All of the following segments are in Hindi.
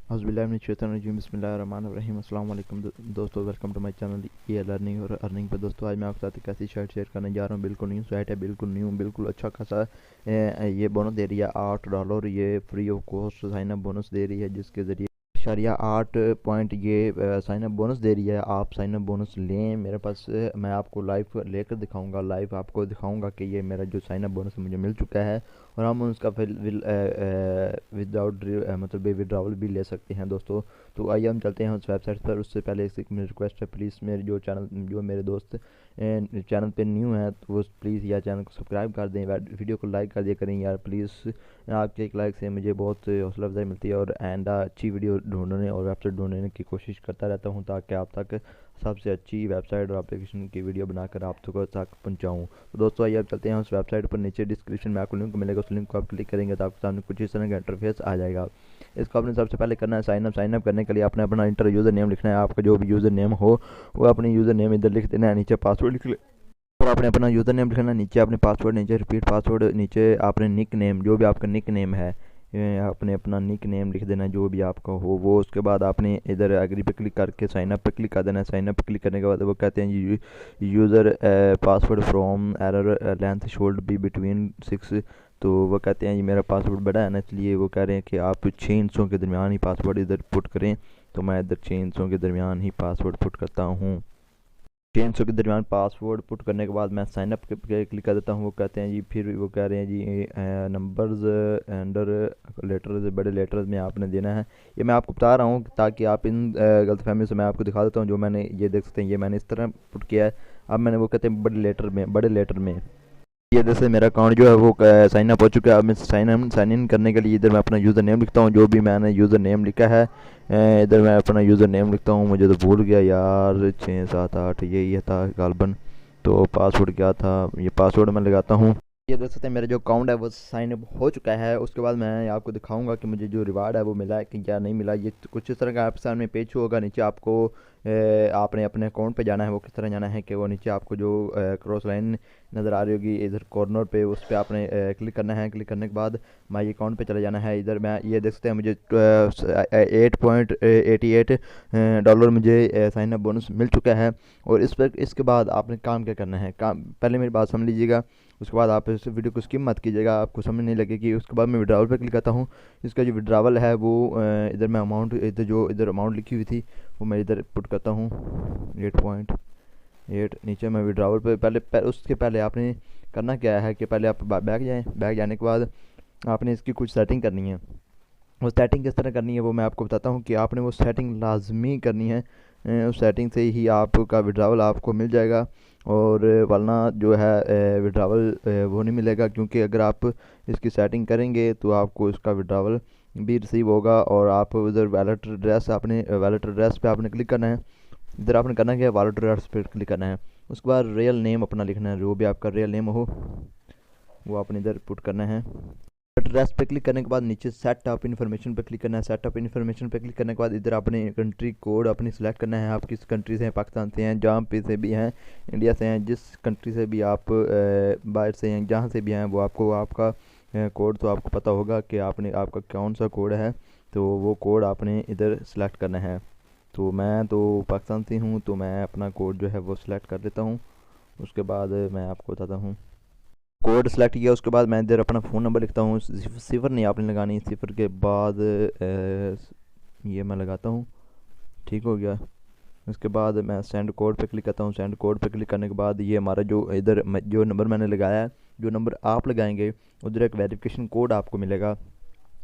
औज़ुबिल्लाहि बिस्मिल्लाहिर्रहमानिर्रहीम। अस्सलाम वालेकुम दोस्तों, वेलकम टू माय चैनल ये लर्निंग और अर्निंग पे। दोस्तों आज मैं आपके साथ एक ऐसी शर्ट शेयर करने जा रहा हूँ। बिल्कुल न्यू साइट है, बिल्कुल न्यू, बिल्कुल अच्छा खासा ये बोनस दे रही है $8। ये free of cost sign up bonus दे रही है, जिसके ज़रिए शरिया 8 पॉइंट ये साइन अप बोनस दे रही है। आप साइन अप बोनस लें मेरे पास। मैं आपको लाइव लेकर दिखाऊंगा, लाइव आपको दिखाऊंगा कि ये मेरा जो साइन अप बोनस मुझे मिल चुका है, और हम उसका फिर विदाउट मतलब विड्रावल भी ले सकते हैं दोस्तों। तो आइए हम चलते हैं उस वेबसाइट पर। उससे पहले एक मेरी रिक्वेस्ट है, प्लीज़ मेरे जो मेरे दोस्त चैनल पे न्यू है तो वो प्लीज़ यार चैनल को सब्सक्राइब कर दें, वीडियो को लाइक कर दिया करें यार प्लीज़। आपके एक लाइक से मुझे बहुत हौसला अफजाई मिलती है, और आइंदा अच्छी वीडियो ढूंढने और वेबसाइट ढूंढने की कोशिश करता रहता हूँ, ताकि आप तक सबसे अच्छी वेबसाइट और एप्लीकेशन की वीडियो बनाकर आप तक पहुँचाऊँ। तो दोस्तों आइए अब चलते हैं उस वेबसाइट पर। नीचे डिस्क्रिप्शन में आपको लिंक मिलेगा, उस लिंक को आप क्लिक करेंगे तो आपके सामने कुछ इस तरह का इंटरफेस आ जाएगा। इसको आपने सबसे पहले करना है साइन अप करने के लिए आपने अपना इंटर यूज़र नेम लिखना है। आपका जो भी यूज़र नेम हो वो अपने यूज़र नेम इधर लिख देना है, नीचे पासवर्ड लिख और आपने अपना यूज़र नेम लिखना है, नीचे आपने पासवर्ड, नीचे रिपीट पासवर्ड, नीचे आपने निक नेम, जो भी आपका निक नेम है ये आपने अपना निक नेम लिख देना है, जो भी आपका हो वो। उसके बाद आपने इधर एग्री पे क्लिक करके साइन अप पे क्लिक कर देना है। साइन अप पे क्लिक करने के बाद वो कहते हैं user password from error length should be between 6। तो वो कहते हैं ये मेरा पासवर्ड बड़ा है ना, इसलिए वो कह रहे हैं कि आप 6 इंचों के दरमियान ही पासवर्ड इधर पुट करें। तो मैं इधर 6 इंचों के दरमियान ही पासवर्ड पुट करता हूँ। 600 के दरमियान पासवर्ड पुट करने के बाद मैं साइन अप पे क्लिक कर देता हूँ। वो कहते हैं जी, फिर वो कह रहे हैं जी नंबर्स अंडर लेटर्स, बड़े लेटर्स में आपने देना है। ये मैं आपको बता रहा हूँ ताकि आप इन गलतफहमी से मैं आपको दिखा देता हूँ। जो मैंने ये देख सकते हैं, ये मैंने इस तरह पुट किया है। अब मैंने वो कहते हैं बड़े लेटर में ये जैसे मेरा अकाउंट जो है वो साइन अप हो चुका है। अब मैं साइन इन करने के लिए इधर मैं अपना यूज़र नेम लिखता हूँ, जो भी मैंने यूज़र नेम लिखा है। इधर मैं अपना यूज़र नेम लिखता हूँ, मुझे तो भूल गया यार, 678 यही था गालबन। तो पासवर्ड क्या था, ये पासवर्ड मैं लगाता हूँ। ये देख सकते हैं मेरा जो अकाउंट है वो साइन अप हो चुका है। उसके बाद मैं आपको दिखाऊंगा कि मुझे जो रिवार्ड है वो मिला है कि क्या नहीं मिला। ये कुछ इस तरह का आपके सामने पेज होगा। नीचे आपको आपने अपने अकाउंट पे जाना है। वो किस तरह जाना है कि वो नीचे आपको जो क्रॉस लाइन नज़र आ रही होगी इधर कॉर्नर पे, उस पर आपने क्लिक करना है। क्लिक करने के बाद माई अकाउंट पे चले जाना है। इधर मैं ये देख सकते हैं मुझे $8.88 मुझे साइन अप बोनस मिल चुका है। और इसके बाद आपने काम क्या करना है, काम पहले मेरी बात समझ लीजिएगा। उसके बाद आप इस वीडियो को स्किप मत कीजिएगा, आपको समझ नहीं लगेगी। उसके बाद मैं विड्रावल पे क्लिक करता हूँ। इसका जो विड्रावल है वो इधर मैं अमाउंट, इधर अमाउंट लिखी हुई थी वो मैं इधर पुट करता हूँ 8.8। नीचे मैं विड्रावल पे उसके पहले आपने करना क्या है कि पहले आप बैक जाने के बाद आपने इसकी कुछ सेटिंग करनी है। वो सेटिंग किस तरह करनी है वो मैं आपको बताता हूँ कि आपने वो सेटिंग लाजमी करनी है। उस सेटिंग से ही आपका विड्रावल आपको मिल जाएगा, और वरना जो है विड्रावल वो नहीं मिलेगा। क्योंकि अगर आप इसकी सेटिंग करेंगे तो आपको इसका विड्रावल भी रिसीव होगा। और आप उधर वैलेट एड्रेस पे आपने क्लिक करना है। इधर आपने करना क्या है, वैलेट एड्रेस पे क्लिक करना है। उसके बाद रियल नेम अपना लिखना है, जो भी आपका रियल नेम हो वो आपने इधर पुट करना है। एड्रेस पे क्लिक करने के बाद नीचे सेट अप इन्फॉर्मेशन पे क्लिक करना है। सेट अप इन्फॉर्मेशन पे क्लिक करने के बाद इधर अपने कंट्री कोड अपनी सेलेक्ट करना है। आप किस कंट्री से हैं, पाकिस्तान से हैं, जहाँ पे से भी हैं, इंडिया से हैं, जिस कंट्री से भी आप बाहर से हैं, जहाँ से भी हैं, वो आपको आपका कोड तो आपको पता होगा कि आपका कौन सा कोड है। तो वो कोड आपने इधर सेलेक्ट करना है। तो मैं तो पाकिस्तान से हूँ, तो मैं अपना कोड जो है वो सिलेक्ट कर लेता हूँ। उसके बाद मैं आपको बताता हूँ। कोड सेलेक्ट किया उसके बाद मैं इधर अपना फ़ोन नंबर लिखता हूँ। सिफर नहीं आपने लगानी, सिफर के बाद ये मैं लगाता हूँ। ठीक हो गया। उसके बाद मैं सेंड कोड पे क्लिक करता हूँ। सेंड कोड पे क्लिक करने के बाद ये हमारा जो इधर जो नंबर मैंने लगाया है, जो नंबर आप लगाएंगे उधर एक वेरिफिकेशन कोड आपको मिलेगा।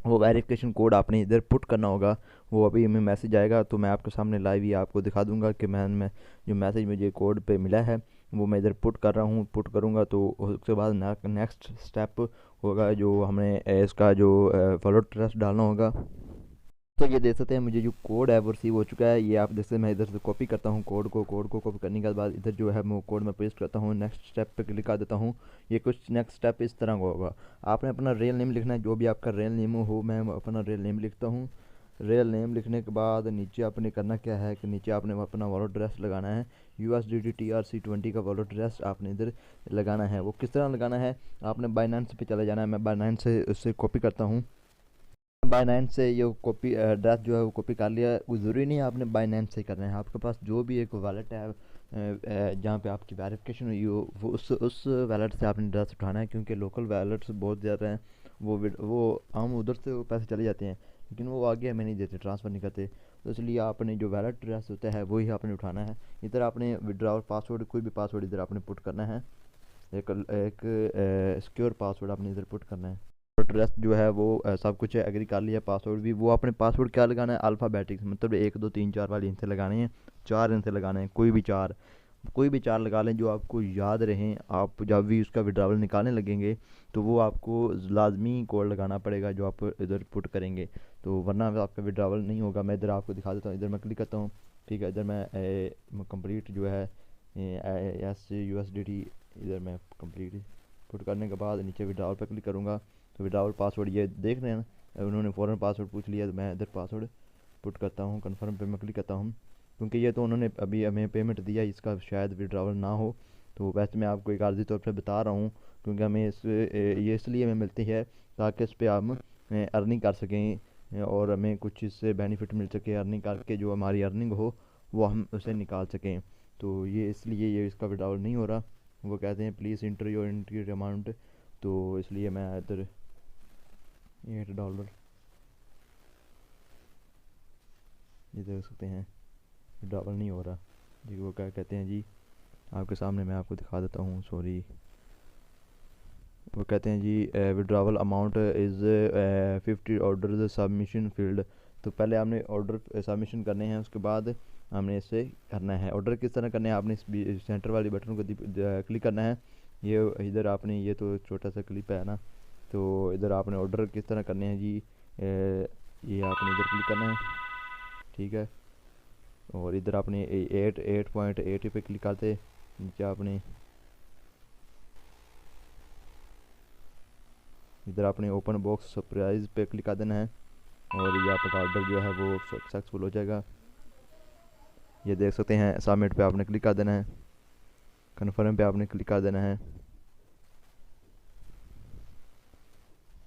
वो वेरिफिकेशन कोड आपने इधर पुट करना होगा। वो अभी हमें मैसेज आएगा तो मैं आपके सामने लाइव ही आपको दिखा दूंगा कि मैं जो मैसेज मुझे कोड पे मिला है वो मैं इधर पुट कर रहा हूँ, पुट करूँगा। तो उसके बाद नेक्स्ट स्टेप होगा जो हमें इसका जो वॉलेट एड्रेस डालना होगा। तो ये देख सकते हैं मुझे जो कोड है वो रिसीव हो चुका है। ये आप जैसे मैं इधर से कॉपी करता हूँ कोड को कॉपी करने के बाद इधर जो है मैं कोड में पेस्ट करता हूँ। नेक्स्ट स्टेप पे क्लिक कर देता हूँ। ये कुछ नेक्स्ट स्टेप इस तरह का होगा। आपने अपना रियल नेम लिखना है, जो भी आपका रियल नेम हो। मैं अपना रियल नेम लिखता हूँ। रियल नेम लिखने के बाद नीचे आपने करना क्या है कि नीचे आपने अपना वॉलेट एड्रेस लगाना है। USDT TRC20 का वॉलेट एड्रेस आपने इधर लगाना है। वो किस तरह लगाना है, आपने बाइनेंस पे चले जाना है। मैं बाइनेंस से उससे कॉपी करता हूँ। बाइनेंस से ये कॉपी एड्रेस जो है वो कॉपी कर लिया, वो ज़रूरी नहीं है आपने बाइनेंस से करना है। आपके पास जो भी एक वॉलेट है जहाँ पे आपकी वेरिफिकेशन हुई हो, वो उस वॉलेट से आपने एड्रेस उठाना है, क्योंकि लोकल वॉलेट्स बहुत ज़्यादा हैं। वो हम उधर से वो पैसे चले जाते हैं, लेकिन वो आगे हमें नहीं देते, ट्रांसफ़र नहीं करते। तो इसलिए आपने जो वैलेट एड्रेस होता है वही आपने उठाना है। इधर आपने विड्रॉल पासवर्ड, कोई भी पासवर्ड इधर आपने पुट करना है। एक एक सिक्योर पासवर्ड आपने इधर पुट करना है। एड्रेस जो है वो सब कुछ एग्री कर लिया। पासवर्ड भी वो अपने पासवर्ड क्या लगाना है, अल्फ़ाबेटिक, मतलब 1 2 3 4 वाले इनसे लगाने हैं, 4 इनसे लगाने हैं, कोई भी चार लगा लें जो आपको याद रहें। आप जब भी उसका विड्रावल निकालने लगेंगे तो वो आपको लाजमी कोड लगाना पड़ेगा जो आप इधर पुट करेंगे, तो वरना आपका विड्रावल नहीं होगा। मैं इधर आपको दिखा देता हूँ, इधर मैं क्लिक करता हूँ। ठीक है, इधर मैं कंप्लीट जो है USDT, इधर मैं कंप्लीट पुट करने के बाद नीचे विड्रावल पर क्लिक करूँगा। तो विड्रावल पासवर्ड ये देख रहे हैं ना, उन्होंने फ़ौरन पासवर्ड पूछ लिया, तो मैं इधर पासवर्ड पुट करता हूँ, कन्फर्म पे मैं क्लिक करता हूँ। क्योंकि ये तो उन्होंने अभी हमें पेमेंट दिया, इसका शायद विड्रावल ना हो, तो वैसे मैं आपको एक आर्जी तौर पर बता रहा हूँ, क्योंकि हमें ये इसलिए हमें मिलती है ताकि इस पर हम अर्निंग कर सकें और हमें कुछ इससे बेनिफिट मिल सके। अर्निंग करके जो हमारी अर्निंग हो वो हम उसे निकाल सकें, तो ये इसलिए ये इसका विड्रावल नहीं हो रहा। वो कहते हैं please inter your entry amount, तो इसलिए मैं इधर $8 ये देख सकते हैं, विड्रावल नहीं हो रहा जी। वो क्या कहते हैं जी, आपके सामने मैं आपको दिखा देता हूँ, सॉरी। वो कहते हैं जी withdrawal amount is 50 order submission field. तो पहले आपने ऑर्डर सबमिशन करने हैं, उसके बाद हमने इसे करना है। ऑर्डर किस तरह करना है, आपने इस सेंटर वाली बटन को क्लिक करना है। ये इधर आपने, ये तो छोटा सा क्लिप है ना, तो इधर आपने ऑर्डर किस तरह करने हैं जी, ये आपने इधर क्लिक करना है। ठीक है, और इधर आपने 8.80 पे क्लिक करते, नीचे आपने इधर आपने ओपन बॉक्स सरप्राइज पे क्लिक कर देना है, और ये आपका ऑर्डर जो है वो सक्सेसफुल हो जाएगा। ये देख सकते हैं, सबमिट पे आपने क्लिक कर देना है, कन्फर्म पे आपने क्लिक कर देना है।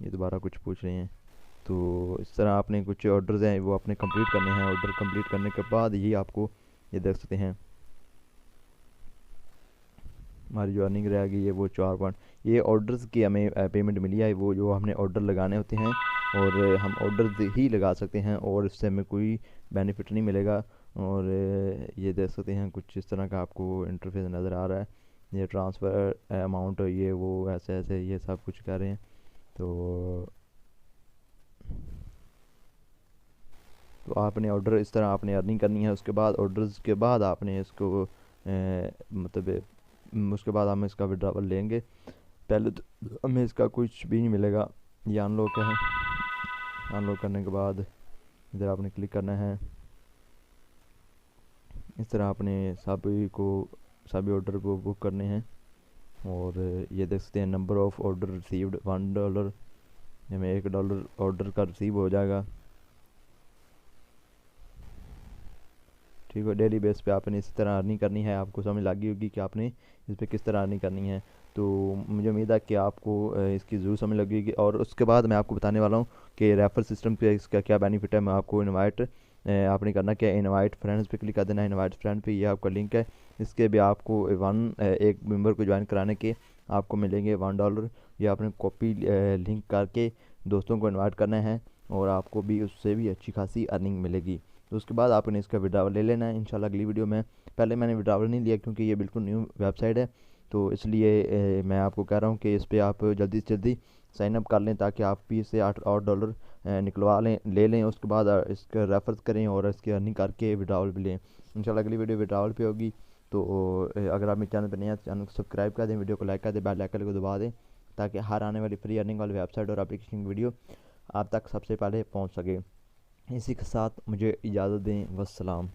ये दोबारा कुछ पूछ रहे हैं, तो इस तरह आपने कुछ ऑर्डर्स हैं वो आपने कंप्लीट करने हैं। ऑर्डर कंप्लीट करने के बाद ये आपको, ये देख सकते हैं हमारी जो अर्निंग रहेगी ये वो 4 पॉइंट, ये ऑर्डर्स की हमें पेमेंट मिली है, वो जो हमने ऑर्डर लगाने होते हैं, और हम ऑर्डर ही लगा सकते हैं, और इससे हमें कोई बेनिफिट नहीं मिलेगा। और ये देख सकते हैं कुछ इस तरह का आपको इंटरफेस नज़र आ रहा है। ये ट्रांसफ़र अमाउंट, ये वो ऐसे ऐसे ये सब कुछ कर रहे हैं। तो आपने ऑर्डर इस तरह आपने अर्निंग करनी है। उसके बाद ऑर्डर्स के बाद आपने इसको मतलब उसके बाद हम इसका विड्रावल लेंगे। पहले तो हमें इसका कुछ भी नहीं मिलेगा। ये अनलॉक है, अनलॉक करने के बाद इधर आपने क्लिक करना है। इस तरह आपने सभी ऑर्डर को बुक करने हैं। और ये देख सकते हैं नंबर ऑफ़ ऑर्डर रिसीव्ड $1, हमें $1 ऑर्डर का रिसीव हो जाएगा। ठीक है, डेली बेस पे आपने इसी तरह अर्निंग करनी है। आपको समझ लगी होगी कि आपने इस पर किस तरह अर्निंग करनी है। तो मुझे उम्मीद है कि आपको इसकी ज़रूर समझ लगी होगी। और उसके बाद मैं आपको बताने वाला हूँ कि रेफर सिस्टम पे इसका क्या बेनिफिट है। मैं आपको इनवाइट आपने करना क्या है, इनवाइट फ्रेंड्स पे क्लिक कर देना है। इनवाइट फ्रेंड पे ये आपका लिंक है, इसके भी आपको एक मेंबर को ज्वाइन कराने के आपको मिलेंगे $1। ये आपने कॉपी लिंक करके दोस्तों को इन्वाइट करना है, और आपको भी उससे भी अच्छी खासी अर्निंग मिलेगी। तो उसके बाद आपने इसका विड्रावल ले लेना है इंशाल्लाह अगली वीडियो में। पहले मैंने विड्रावल नहीं लिया क्योंकि ये बिल्कुल न्यू वेबसाइट है, तो इसलिए मैं आपको कह रहा हूँ कि इस पर आप जल्दी से जल्दी साइन अप कर लें, ताकि आप भी इससे $8 निकलवा लें, ले लें। उसके बाद इसका रेफर करें और इसकी अर्निंग करके विड्रावल भी लें। इंशाल्लाह अगली वीडियो विड्रावल पे होगी। तो अगर आप मेरे चैनल पर नए हैं, चैनल को सब्सक्राइब कर दें, वीडियो को लाइक कर दें, बेल आइकन को दबा दें, ताकि हर आने वाली फ्री अर्निंग वाली वेबसाइट और एप्लीकेशन की वीडियो आप तक सबसे पहले पहुँच सके। इसी के साथ मुझे इजाज़त दें, वस्सलाम।